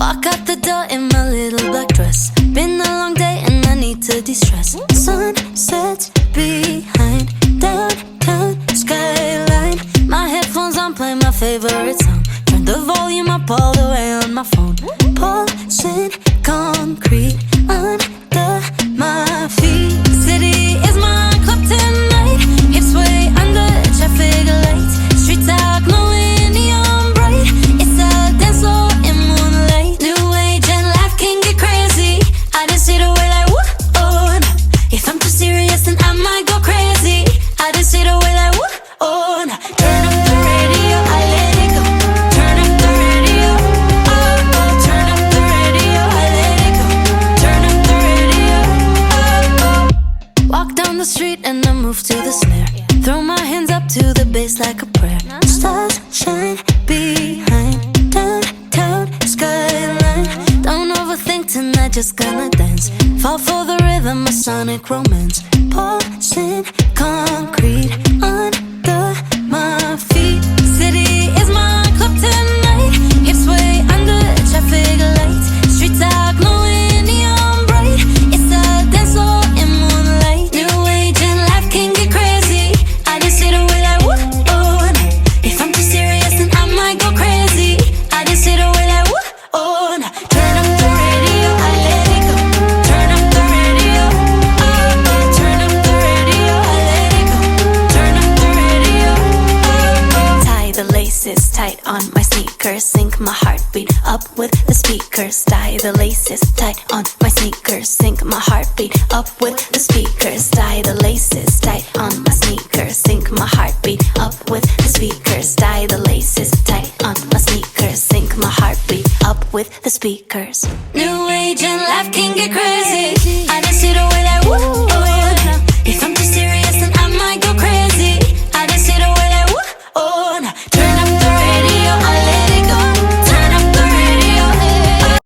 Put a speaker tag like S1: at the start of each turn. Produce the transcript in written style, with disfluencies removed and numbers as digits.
S1: Walk out the door in my little black dress. Been a long day and I need to de-stress. Sun sets behind downtown skyline. My headphones on, play my favorite song. Turn the volume up all the way on my phone. Pulsing concrete under my feet. City is my club tonight. Hips way under traffic lights. Street talk, glowing neon bright. It's a dance floor in moonlight. New age and life can get crazy. I just sit away like whoa, oh no. If I'm too serious then I might go crazy. I just sit away like whoa, oh no. Turn up the radio, I let it go. Turn up the radio, oh oh. Turn up the radio, I let it go. Turn up the radio, oh oh. Walk down the street and I move to the snare. Throw my hands up to the bass like a prayer. Stars shine behind downtown skyline. Don't overthink tonight, just gonna dance. Fall for the rhythm, a sonic romance. Pulsing concrete under my feet. City is my club tonight. Hips way under traffic lights. Street talk, glowing neon bright. It's a dance floor in moonlight. New age and life can get crazy. I just sit away like whoa, oh no. If I'm too serious then I might go crazy. I just sit away like whoa, oh no. Turn up the radio, I let it go. Turn up the radio, oh oh. Turn up the radio, I let it go. Turn up the radio, oh oh. Tie the laces tight on my sneakers. Sync my heartbeat up with the speakers. Tie the laces tight on my sneakers. Sync my heartbeat up with the speakers. Tie the laces tight on my sneakers. Sync my heartbeat up with the speakers. Tie the laces tight on my sneakers. Sync my heartbeat up with the speakers. New age and life can get crazy.